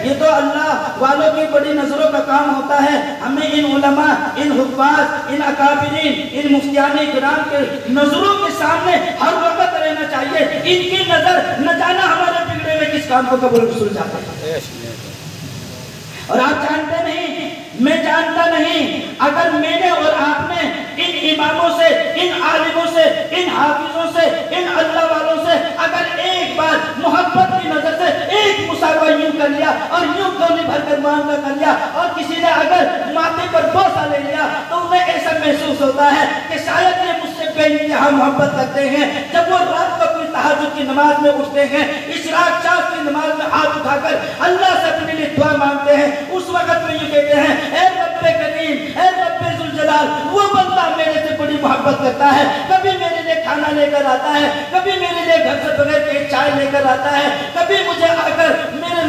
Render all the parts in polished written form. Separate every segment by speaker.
Speaker 1: ये तो अल्लाह वालों की बड़ी नजरों का काम होता है। हमें इन उलमा, इन हुफ़ाज़, इन अकाबिरीन, इन मुफ्तियाने किराम के नजरों के सामने हर वक्त रहना चाहिए। इनकी नजर न जाना हमारे बिगड़े हुए किस काम को कबूल रसूल जाते हैं। और आप जानते नहीं, मैं जानता नहीं, अगर मैंने और आपने इन इमामों से, इन आलिमों से, इन हाफिजों से, इन अल्लाह वालों से अगर एक बार मोहब्बत की नजर से एक मुसाफा यूं कर लिया और यूं गोली भरकर मांगा कर लिया और किसी ने अगर माथे पर बोसा ले लिया तो उन्हें ऐसा महसूस होता है कि शायद ये मुझसे बेइंतहा मोहब्बत करते हैं। जब वो रात को अपनी तहज्जुद की नमाज में उठते हैं, इशराक चाँद की नमाज में हाथ उठाकर अल्लाह से अपने लिए दुआ मांगते हैं, उस वक्त में ये कहते हैं, ऐ रब्बे करीम, ऐ रब्बे जुल जलाल, वो बंदा मेरे से बड़ी मोहब्बत करता है। कभी मेरे लिए खाना लेकर आता है, कभी मेरे लिए घर से बगैर के चाय लेकर आता है, कभी मुझे आकर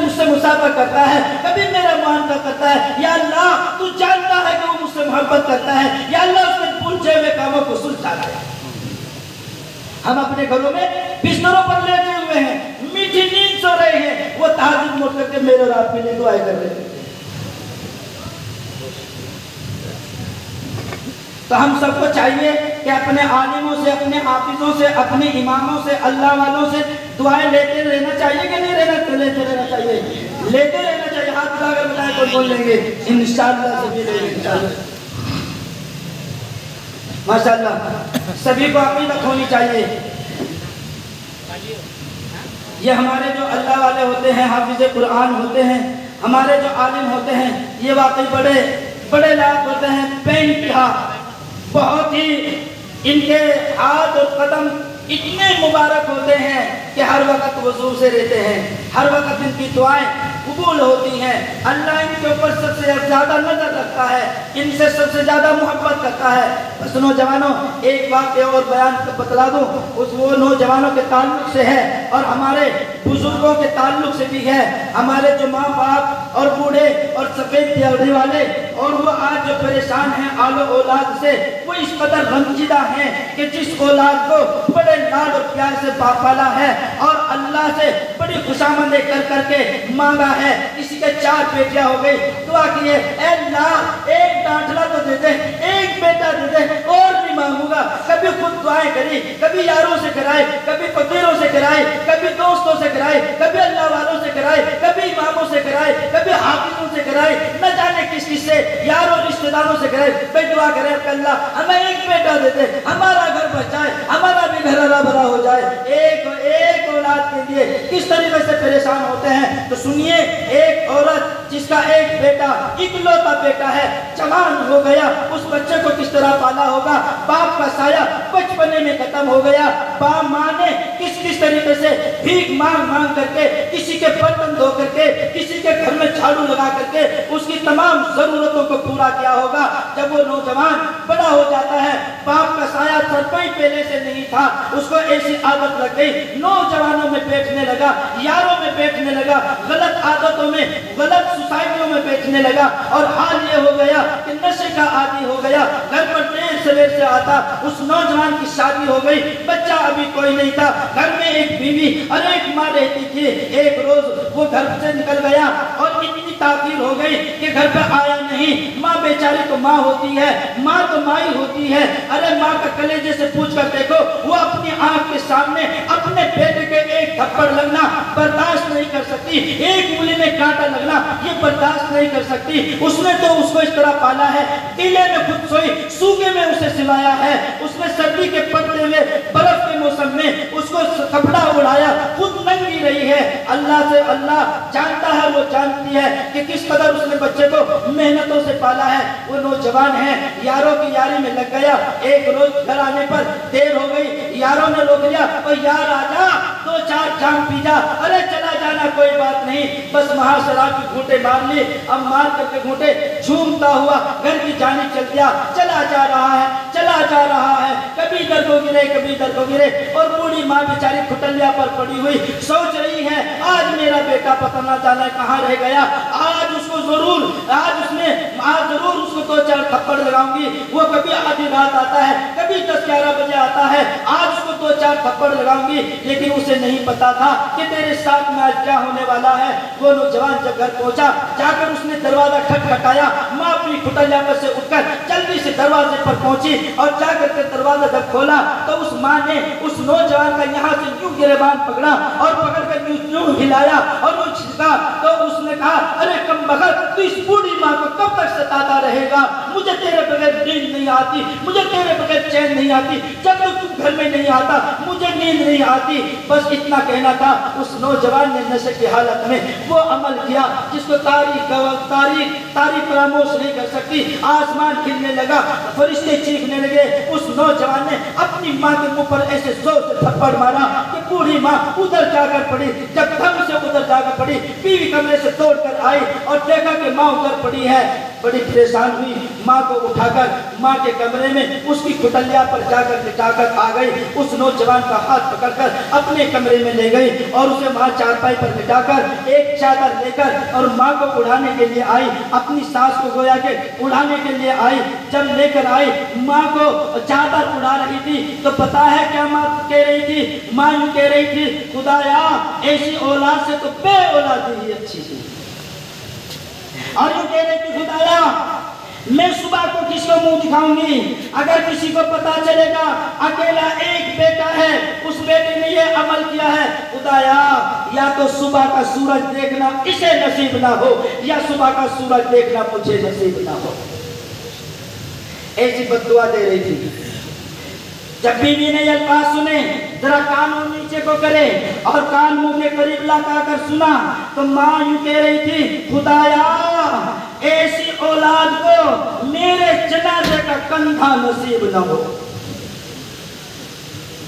Speaker 1: मुझसे मुसाफा करता है, कभी मेरा मुआनका करता है। या अल्लाह, तू जानता है कि वो मुझसे मोहब्बत करता है। या अल्लाह, उसके उलझे हुए कामों को सुलझा दे। हम अपने घरों में बिस्तरों पर लेटे हुए हैं, मीठी नींद सो रहे हैं, वो तहज्जुद मोड़ करके मेरे और आपके लिए दुआएं कर रहे हैं। तो हम सबको चाहिए कि अपने आलिमों से, अपने हाफिजों से, अपने इमामों से, अल्लाह वालों से दुआएं लेते रहना चाहिए कि नहीं लेते रहना चाहिए? लेते रहना चाहिए। हाथ उठाकर बताएं तो बोल लेंगे इंशाअल्लाह, सभी लेंगे इंशाअल्लाह। माशाअल्लाह, सभी को अक़ीदत होनी चाहिए। ये हमारे जो अल्लाह वाले होते हैं, हाफिज़े कुरान होते हैं, हमारे जो आलिम होते हैं, ये वाकई बड़े बड़े लायक होते हैं, बेइंतहा। बहुत ही इनके हाथ और कदम इतने मुबारक होते हैं कि हर वक्त वज़ू से रहते हैं, हर वक्त इनकी दुआएं कबूल होती हैं। अल्लाह इनके ऊपर सबसे ज़्यादा नजर रखता है, इनसे सबसे ज़्यादा मोहब्बत करता है। बस नौजवानों, एक वाक़या और बयान बतला दूँ, उस वो नौजवानों के ताल्लुक से है और हमारे बुजुर्गों के ताल्लुक से भी है। हमारे जो माँ बाप और बूढ़े और सफ़ेद दिहाड़ी वाले और वो आज जो परेशान हैं आलो औलाद से, वो इस कदर रंजीदा हैं कि जिस औलाद को बड़े लाड और प्यार से पाला है और अल्लाह से बड़ी खुशामंदी कर करके मांगा है। किसी के 4 बेटियां हो गई, दुआ की है, अल्लाह एक डांटला तो दे दे, एक बेटा दे दे, और नहीं मांगूंगा। कभी खुद दुआएं करी, कभी यारों से कराए, कभी फकीरों से कराए, कभी दोस्तों से कराए, कभी अल्लाह वालों से कराए, कभी इमामों से कराए, कभी हाफिजों से कराए, न जाने किस किस से, यारों रिश्तेदारों से कराए। भाई दुआ करे अल्लाह हमें एक बेटा दे दे, हमारा घर बच जाए, हमारा भी घर हरा भरा हो जाए। एक औलाद के लिए किस तरीके से परेशान होते हैं। तो सुनिए, एक औरत जिसका एक बेटा, इकलौता बेटा है, जवान हो गया, उस बच्चे को किस तरह पाला होगा। बाप का साया बचपने में खत्म हो गया। बाप माँ ने किस किस तरीके से भीख मांग करके, किसी के बर्तन धो करके, किसी के घर में झाड़ू लगा करके उसकी तमाम जरूरतों को पूरा किया होगा। जब वो नौजवान बड़ा हो जाता है, बाप का साया सर पे पहले से नहीं था, उसको ऐसी आदत लग गई, नौजवानों में बैठने लगा, यारों में बैठने लगा, गलत आदतों में, गलत सोसाइटियों में बैठने लगा और हाल ये हो गया कि नशे का आदी हो गया। घर पर देर सवेर से आता, उस नौजवान की शादी हो गई, बच्चा अभी कोई नहीं था, घर में एक बीवी और एक माँ रहती थी। एक रोज वो घर से निकल गया और इतनी ताकीर हो गई कि घर पे आया नहीं। माँ बेचारी तो माँ होती है, माँ तो माँ ही होती है। अरे माँ का कलेजे से पूछ कर देखो, वो अपनी आंख के सामने अपने बेटे के एक थप्पड़ लगना बर्दाश्त नहीं कर सकती, एक उंगली में कांटा लगना ये बर्दाश्त नहीं कर सकती। उसने तो उसको इस तरह पाला है, टीले में खुद सोई, सूखे में उसे सिलाया है, उसने सर्दी के पड़ते हुए बर्फ के मौसम में उसको कपड़ा उड़ाया, खुद नंगी रही है। अल्लाह से अल्लाह जानता है, वो जानती है कि किस कदर उसने बच्चे को मेहनतों से पाला है। वो नौजवान है, यारों की यारी में लग गया। एक रोज घर आने पर देर हो गई, यारों ने रोक लिया, और यार आजा, 2-4 जाम पी जा। अरे चला जाना, कोई बात नहीं। बस वहां शराब की घूंटे मार ली, अब मार करके घूंटे झूमता हुआ घर की जानिब चल दिया। चला जा रहा है, चला जा रहा है, कभी इधर को गिरे, कभी इधर को गिरे, और बूढ़ी माँ बेचारी खुटलिया पर पड़ी हुई सोच रही है, आज मेरा बेटा पता ना जाना कहाँ रह गया। आज उसको जरूर, आज जरूर उसको 2-4 थप्पड़ लगाऊंगी। वो कभी आधी रात आता है, कभी 10-11 बजे आता है, आज उसको 2-4 थप्पड़ लगाऊंगी। लेकिन उसे नहीं पता था कि तेरे साथ में आज क्या होने वाला है। वो नौजवान जब घर पहुंचा, जाकर उसने दरवाजा खटखटाया। माँ अपनी खुटलिया पर से उठकर जल्दी से दरवाजे पर पहुंची और जाकर के दरवाजा जब खोला तो उस माँ ने उस नौजवान का यहाँ से यूं गिरबान पकड़ा और पकड़कर यूं हिलाया और वो छिटका। तो उसने कहा, अरे कमबख्त, तू इस बूढ़ी माँ को कब तक सताता रहेगा? मुझे तेरे बगैर नींद नहीं आती, मुझे तेरे बगैर चैन नहीं आती। जब तक तू घर में नहीं आता मुझे नींद नहीं आती। बस इतना कहना था। उस नौजवान ने नशे की हालत में वो अमल किया जिसको तारीख फरामोश नहीं कर सकती। आसमान खिलने लगा, फरिश्ते चीखने लगे। उस नौजवान ने अपनी माँ के मुंह पर ऐसे जोर से थप्पड़ मारा कि बूढ़ी माँ उधर जाकर पड़ी। जब धम से उधर जाकर पड़ी, बीवी कमरे से तोड़कर आई और देखा कि माँ उधर पड़ी है। बड़ी परेशान हुई, माँ को उठाकर माँ के कमरे में उसकी खुटलिया पर जाकर लिटाकर आ गई। उस नौजवान का हाथ पकड़कर अपने कमरे में ले गई और उसे वहाँ चारपाई पर लिटाकर एक चादर लेकर और माँ को उड़ाने के लिए आई। अपनी सास को गोया के उड़ाने के लिए आई। जब लेकर आई, माँ को चादर उड़ा रही थी तो पता है क्या माँ कह रही थी? माँ यूँ कह रही थी, खुदाया ऐसी औलाद से तो बे औलादी ही अच्छी थी। और यूँ कह रही थी, खुदाया मैं सुबह को किसको मुंह दिखाऊंगी? अगर किसी को पता चलेगा अकेला एक बेटा है, उस बेटे ने ये अमल किया है, खुदाया या तो सुबह का सूरज देखना इसे नसीब ना हो या सुबह का सूरज देखना मुझे नसीब ना हो। ऐसी बद्दुआ दे रही थी। जब बीवी ने ये अल्फाज सुने, जरा कान और नीचे को करे और कान मुंह के करीब लगाकर सुना तो माँ यूं कह रही थी, खुदाया ऐसी औलाद को मेरे जनाजे का कंधा नसीब न हो।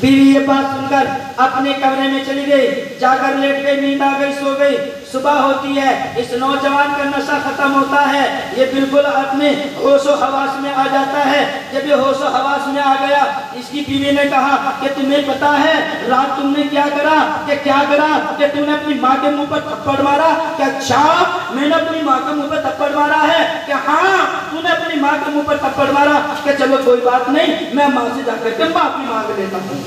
Speaker 1: बीवी ये बात सुनकर अपने कमरे में चली गई, जाकर लेट गई, नींद आ गई, सो गई। सुबह होती है, इस नौजवान का नशा खत्म होता है, ये बिल्कुल अपने होशो हवास में आ जाता है। जब ये होशो हवास में आ गया, इसकी बीवी ने कहा कि तुम्हें पता है रात तुमने क्या करा? कि क्या करा? कि तूने अपनी माँ के मुंह पर थप्पड़ मारा। क्या? अच्छा, मैंने अपनी माँ के मुंह पर थप्पड़ मारा है? कि हाँ, तूने अपनी माँ के मुंह पर थप्पड़ मारा। कि चलो कोई बात नहीं, मैं माँ से जाकर के माफी मांग लेता हूँ।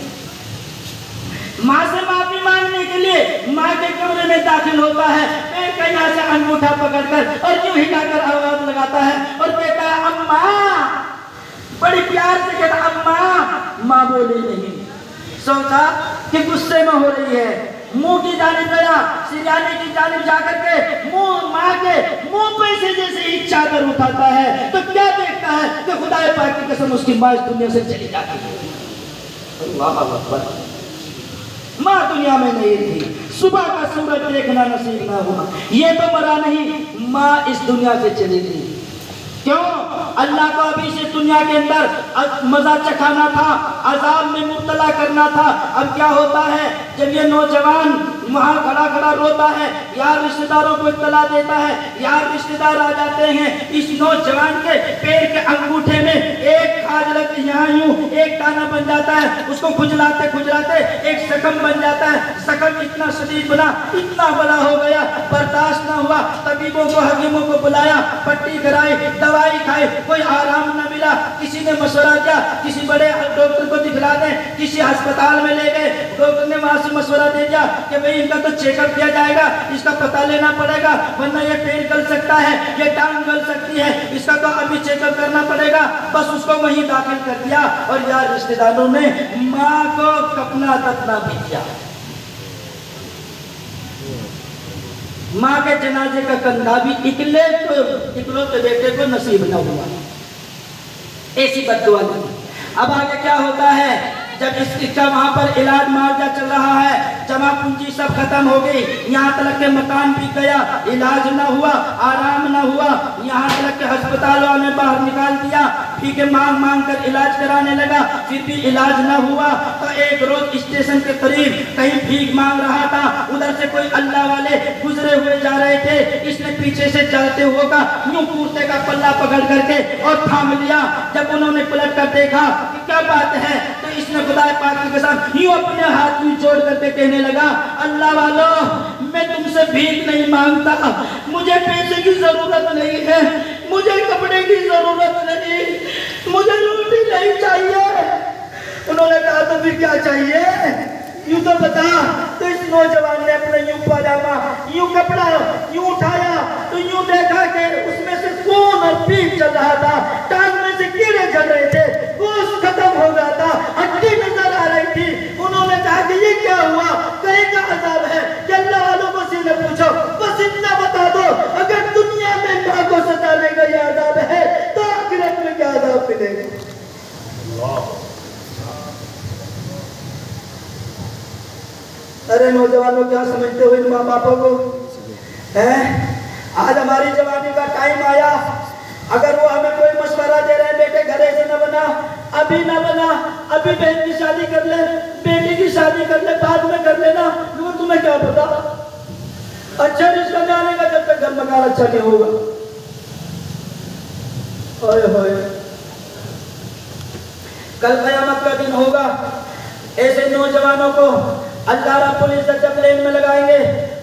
Speaker 1: माँ से माफी मांगने के लिए माँ के कमरे में दाखिल होता है। पैर का यहाँ से अंगूठा पकड़कर और यूं हिलाकर आवाज लगाता है और कहता है, अम्मा। बड़ी प्यार से कहता, अम्मा। माँ बोली नहीं। सोचा कि गुस्से में हो रही है, मुंह की जानिब गया, सिरहाने की जानिब जाकर के मुंह माँ के मुंह पे से जैसे ही चादर उठाता है तो क्या देखता है कि खुदा पाक की कसम उसकी माँ इस दुनिया से चली जाती है। अल्लाह अकबर। माँ दुनिया में नहीं थी, सुबह का सूरज देखना नसीब ना हुआ। ये तो मरा नहीं, माँ इस दुनिया से चली गई। क्यों? अल्लाह को अभी से दुनिया के अंदर मजा चखाना था, अजाब में मुब्तला करना था। अब क्या होता है, जब ये नौजवान वहाँ खड़ा खड़ा रोता है, यार रिश्तेदारों को इत्तला देता है, यार रिश्तेदार आ जाते हैं। इस नौजवान के पैर के अंगूठे में एक खाज लगती, यहाँ यूं एक दाना बन जाता है, उसको खुजलाते खुजलाते एक जख्म बन जाता है। जख्म इतना शदीद बना, इतना बड़ा हो गया, बर्दाश्त ना हुआ। तबीबों को, हकीमों को बुलाया, पट्टी कराई, दवाई खाई, कोई आराम न मिला। किसी ने मशवरा किया, किसी बड़े डॉक्टर को दिखला दें, किसी अस्पताल में ले गए। डॉक्टर ने वहां से मशवरा दे दिया कि भाई इनका तो चेकअप किया जाएगा, इसका पता लेना पड़ेगा, वरना ये पैर गल सकता है, ये टांग गल सकती है, इसका तो अभी चेकअप करना पड़ेगा। बस उसको वहीं दाखिल कर दिया और यार रिश्तेदारों ने माँ को कपना दफना भी किया। माँ के जनाजे का कंधा भी इकलौते बेटे को नसीब न हुआ। ऐसी बद्दुआ नहीं। अब आगे क्या होता है, जब इसका वहाँ पर इलाज मुआवजा चल रहा है, जमा पूंजी सब खत्म हो गई, यहाँ तक के मकान भी गया, इलाज न हुआ, आराम न हुआ, यहाँ तक के अस्पतालों ने बाहर निकाल दिया, फीके मांग मांग कर इलाज कराने लगा, फिर भी इलाज न हुआ। तो एक रोज स्टेशन के करीब कहीं भीख मांग रहा था, उधर से कोई अल्लाह वाले गुजरे हुए जा रहे थे। इसने पीछे से चलते हुए का यूं कुर्ते का पल्ला पकड़ करके और थाम लिया। जब उन्होंने पलट कर देखा कि क्या बात है, तो इसने खुदा पाक की कसम यूं अपने हाथ में जोड़ करके कहने लगा, अल्लाह वालों, मैं तुमसे भीख नहीं मांगता, मुझे पैसे की जरूरत नहीं है, मुझे कपड़े की जरूरत नहीं, मुझे रोटी नहीं चाहिए। उन्होंने कहा तो फिर क्या चाहिए, यूं तो बता। तो इस नौजवान ने अपना यूं पाजामा, यूं कपड़ा यूं उठाया तो यूं देखा कि उसमें से खून और पीप चल रहा था, टांग में से कीड़े चल रहे थे, गोश्त खत्म हो गया था, हड्डी नजर आ रही थी। उन्होंने कहा कि ये क्या हुआ, कहीं का अजाब है कि अल्लाह वालों को सीधे पूछो, बस इतना बता दो, अगर दुनिया में मां को सताने का ये अजाब है तो आखिरत में क्या अजाब मिलेगा। अरे नौजवानों, क्या समझते हो इन माँ बापों को, है? आज हमारी जवानी का टाइम आया, अगर वो हमें कोई मशवरा दे रहे हैं, बेटे घरे से न बना, अभी न बना, अभी बहन की शादी कर ले, बेटी की शादी कर ले, बाद में कर लेना, तो तुम्हें क्या पता अच्छा रिश्ता जाने का जब तक घर मकान अच्छा नहीं होगा। ओए होए, कल कयामत का दिन होगा, ऐसे नौजवानों को अल्लाह रब्बुल इज्जत जब लेन में लगाएंगे,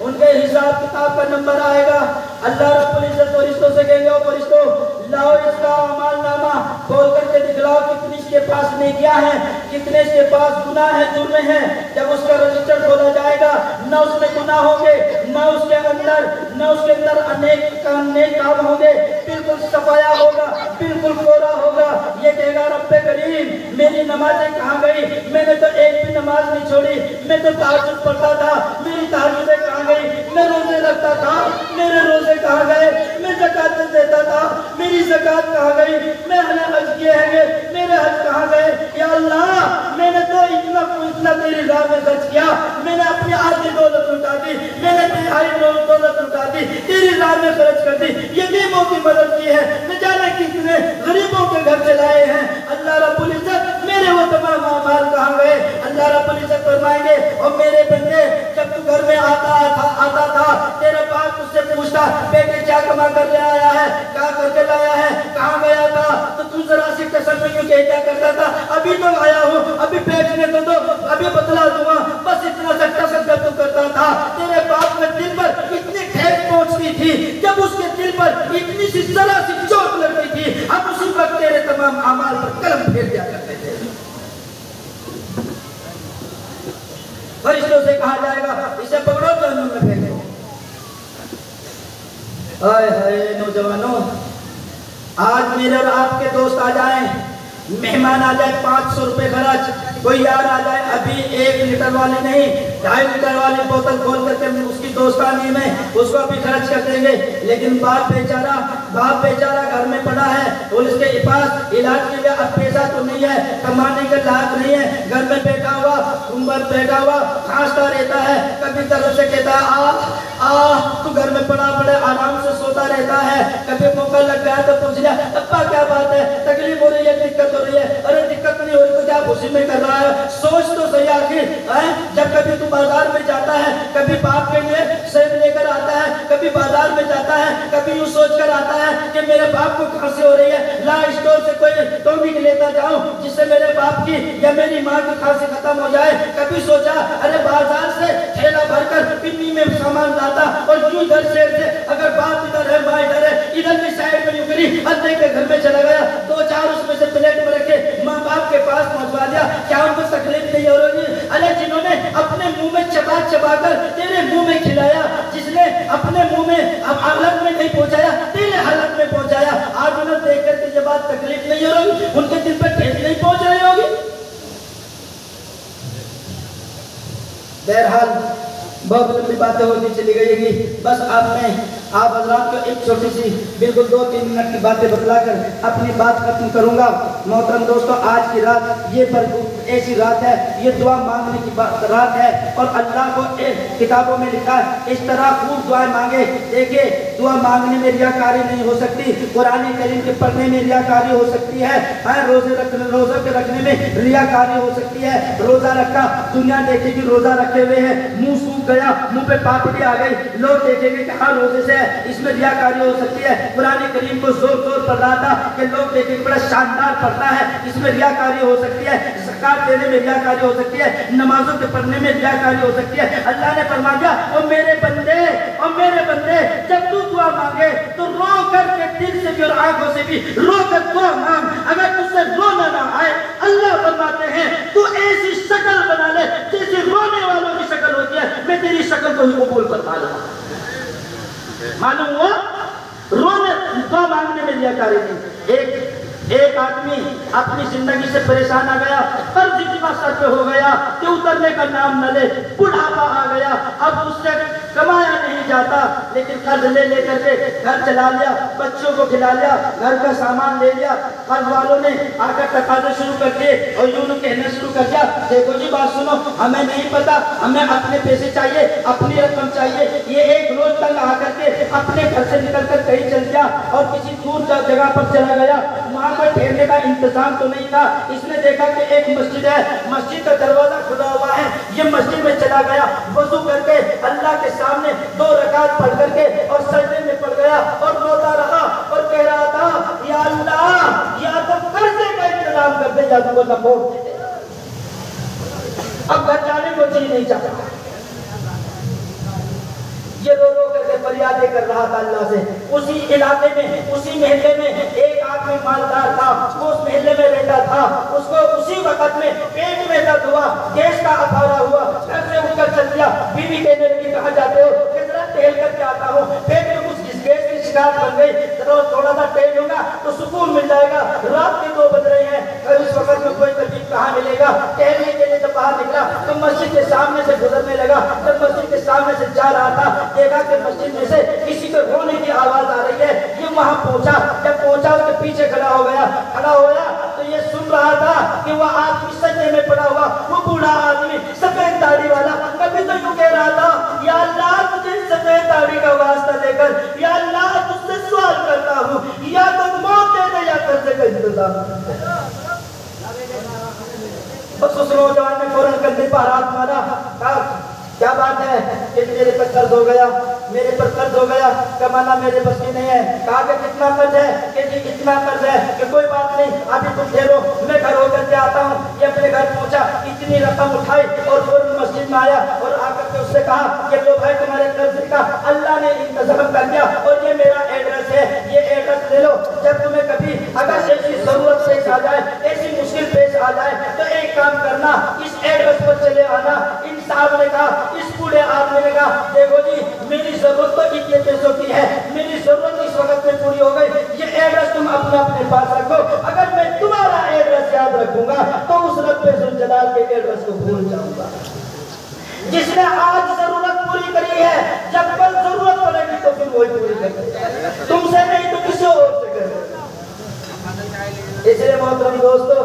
Speaker 1: उनके हिसाब किताब का नंबर आएगा। अल्लाह रब्बुल इज्जत फरिश्तों से कहेंगे, ओ फरिश्तों लाओ इसका अमालनामा खोल करके दिखलाओ, कितनी इसके पास नेकियां हैं, कितने इसके पास गुनाह है, जुर्म है। जब उसका रजिस्टर खोला जाएगा, न उसमें गुनाह होंगे, न उसके अंदर अनेक काम होंगे, बिल्कुल सफाया होगा, बिल्कुल कोरा होगा। ये कहेगा रब्बे करीम मेरी नमाजें कहाँ गई, मैंने तो एक भी नमाज नहीं छोड़ी, मैं तो तहज्जुद पढ़ता था, मेरी तहज्जुदें कहाँ गई, मैं रोजे रखता था, मेरे रोजे कहाँ गए, मैं ज़कात देता था, मेरी ज़कात कहाँ गई, मैंने हज किए हैं, मेरे हज कहाँ गए। या अल्लाह, मैंने तो इतना तेरी राह में खर्च किया, मैंने अपनी आधी दौलत लुटा दी, मैंने तिहाई दौलत लुटा दी, तेरी राह में खर्च कर दी, यतीमों की मदद की है, न जाने कितने गरीबों के घर से लाए हैं। अल्लाह रब्बुल इज्जत मेरे वो तमाम अमाल कहाँ गए। अल्लाह रब्बुल इज्जत फरमाएंगे, और मेरे बंदे जब तू घर में आता था, तेरा बाप तुझसे पूछता बेटे क्या कमा कर ले आया है, क्या करके लाया है, कहाँ गया था, तो तू जरा सी कसम में क्यों क्या करता था, अभी तो आया हूँ, अभी बैठने तो दो, अभी बतला दूंगा, बस इतना सट्टा तू करता था। तेरे बाप के दिल पर इतनी ठेस पहुंचती थी, जब उसके दिल पर इतनी सी जरा सी चोट लगती थी, अब उसी वक्त तेरे तमाम अमाल पर कलम फेर दिया करते थे। फरिश्तों से कहा जाएगा इसे पकड़ो जहन्नम में फेंको। हाय हाय नौजवानों, आज मेरे और आपके दोस्त आ जाएं, मेहमान आ जाए, 500 रुपए खर्च, कोई यार आ जाए, अभी 1 लीटर वाली नहीं 2.5 लीटर वाली बोतल खोल करके उसकी दोस्तानी में उसको अभी खर्च कर देंगे। लेकिन बाप बेचारा घर में पड़ा है, और उसके पास इलाज के लिए अब पैसा तो नहीं है, कमाने का लायक नहीं है, घर में बैठा हुआ खांसता रहता है, कभी तरफ से कहता है तू घर में पड़ा आराम से सोता रहता है, कभी मौका लग गया तो पूछ लिया अब्बा क्या बात है, तकलीफ हो रही है, दिक्कत हो रही है, अरे दिक्कत नहीं हो रही तो क्या खुशी में कर रहा है, सोच तो सही आखिर। जब कभी तू बाजार में जाता है, कभी बाप के लिए सेब लेकर आता है, कभी बाजार में जाता है, कभी यूं सोच कर आता है कि मेरे बाप को खांसी हो रही है, ला स्टोर से कोई टॉनिक लेता जाऊं जिससे मेरे बाप की या मेरी माँ की खांसी खत्म हो जाए। कभी सोचा अरे बाजार से ठेला भरकर पिन्नी में सामान लाता, और यूं इधर से अगर बाप इधर है माँ इधर है, इधर की साइड में यूं करी अद्दे के घर में चला गया, 2-4 उसमें से प्लेट में रखे माँ बाप के पास पहुंचवा दिया, क्या उनको तकलीफ नहीं हो रही? अरे जिन्होंने अपने मुंह में चबा कर तेरे मुंह में खिलाया, जिसने अपने मुंह में अब हालत में नहीं पहुंचाया, तेरे हालत में पहुंचाया, आज उन्हें देख करके ये बात तकलीफ नहीं हो रही, उनके दिल पर ठेस नहीं पहुंच रही होगी। बहरहाल बहुत लंबी बातें होती चली गई, बस आप हजरात को एक छोटी सी बिल्कुल 2-3 मिनट की बातें बतलाकर अपनी बात खत्म करूंगा। मोहतरम दोस्तों, आज की रात ये ऐसी रात है, ये दुआ मांगने की रात है, और अल्लाह को किताबों में लिखा है इस तरह खूब दुआएं मांगे। देखिए दुआ मांगने में रियाकारी नहीं हो सकती, कुरान करीम के पढ़ने में रियाकारी हो सकती है, रोजे के रखने में रियाकारी हो सकती है। रोजा रखा, दुनिया देखेगी रोजा रखे हुए हैं, मुंह सूख गया, मुंह पे पापड़ी आ गई, लोग देखेंगे कि हाँ रोजे से है, इसमें रियाकारी हो सकती है। कुरान करीम को जोर पढ़ रहा था कि लोग देखेंगे बड़ा शानदार पढ़ता है, इसमें रियाकारी हो सकती है। ज़कात देने में रियाकारी हो सकती है, नमाजों के पढ़ने में रियाकारी हो सकती है। अल्लाह ने फरमा दिया, और मेरे बंदे जब तू दुआ मांगे तो रो करके दिल से भी और आंखों से भी रोकर दुआ मांग। अगर तुझसे रोना ना आए, अल्लाह फरमाते हैं तू ऐसी शक्ल बना ले जैसे रोने वालों की शक्ल होती है, मैं तेरी शक्ल को ही कबूल करता लूंगा। मालूम हुआ रोने दुआ मांगने में रियाकारी नहीं। एक आदमी अपनी जिंदगी से परेशान आ गया, कर्ज इतना सर पे हो गया कि उतरने का नाम न ले, बुढ़ापा आ गया, अब उससे कमाया नहीं जाता, लेकिन कर्ज ले लेकर के घर चला लिया, बच्चों को खिला लिया, घर का सामान ले लिया। कर्ज वालों ने आकर तकाजे शुरू कर दिए और यूं कहना शुरू कर दिया, देखो जी बात सुनो, हमें नहीं पता, हमें अपने पैसे चाहिए, अपनी रकम चाहिए। ये एक रोज तक आकर के अपने घर से निकल कर कहीं चल गया और किसी दूर जगह पर चला गया, वहां पर ठहरने का इंतजाम तो नहीं था। इसने देखा कि एक मस्जिद है, मस्जिद का दरवाजा खुला हुआ है, ये मस्जिद में चला गया, वजू करके अल्लाह के सामने 2 रकात पढ़ करके और सजदे में पड़ गया और रोता रहा और कह रहा था, या अल्लाह या तो कर्जे का इंतजाम कर दे या तो वो लौट दे। अब घर जाने को जी नहीं चाहता, ये रो रो करके फरियादें कर रहा था अल्लाह से। उसी इलाके में, उसी महल्ले में एक आदमी मालदार था, वो उस महल्ले में रहता था। उसको उसी वक्त में पेट में दर्द हुआ, गैस का अफारा हुआ, घर से उठकर चल दिया। बीवी कहने लगी, कहाँ जाते हो? कितना टहल करके आता हूँ, पेट में कुछ गैस की शिकायत बन गई, थोड़ा सा टहलूंगा तो सुकून मिल जाएगा। रात के 2 बज रहे हैं, इस वक्त में कोई तकलीफ कहाँ मिलेगा? टहलने के लिए जब बाहर निकला तो मस्जिद के सामने से गुजरने लगा। जब मस्जिद के सामने से जा रहा था, देखा कि मस्जिद में से किसी को रोने की आवाज आ रही है। ये वहां पहुंचा, जब पहुंचा उसके पीछे खड़ा हो गया तो ये सुन रहा था कि वह आदमी सजदे में पड़ा हुआ, वो बूढ़ा आदमी सफेद दाढ़ी वाला, कभी तो यूं कह रहा था, या अल्लाह तुझे सफेद दाढ़ी का वास्ता देकर, या अल्लाह तुझसे सवाल करता हूँ, या तो मौत दे दे या कर्ज का इंतजाम। बस उस नौजवान ने फौरन कंधे पर हाथ मारा, कहा क्या बात है कि मेरे पर कर्ज हो गया, मेरे पर कर्ज हो गया, कमाना मेरे बस की नहीं है। कहा कि कितना कर्ज है? कि जी इतना कर्ज है। कि कोई बात नहीं, अभी तुम ठहरो, मैं घर होकर के आता हूँ। ये अपने घर पहुंचा, इतनी रकम उठाई और फौरन मस्जिद में आया और आकर के उससे कहा कि लो भाई तुम्हारे कर्ज का अल्लाह ने इंतजाम कर दिया और ये मेरा एड्रेस है, ये एड्रेस ले लो। जब तुम्हें कभी अगर ऐसी जरूरत पेश आ जाए, ऐसी मुश्किल पेश आ जाए तो एक काम करना, इस एड्रेस पर चले आना। इन साहब ने कहा, इस बूढ़े आदमी ने कहा, देखो जी मेरी जरूरत तो इतने पैसों की है, मेरी जरूरत इस वक्त में पूरी हो गई, ये एड्रेस तुम अपने पास रखो। अगर मैं तुम्हारा एड्रेस याद रखूंगा तो उस रब्बे जुल जलाल के एड्रेस को भूल जाऊंगा। जिसने आज जरूरत पूरी करी है, जब कल जरूरत पड़ेगी तो फिर वही पूरी करेगा, तुमसे नहीं तो किसी और से करेगा। इसलिए मोहतरम दोस्तों,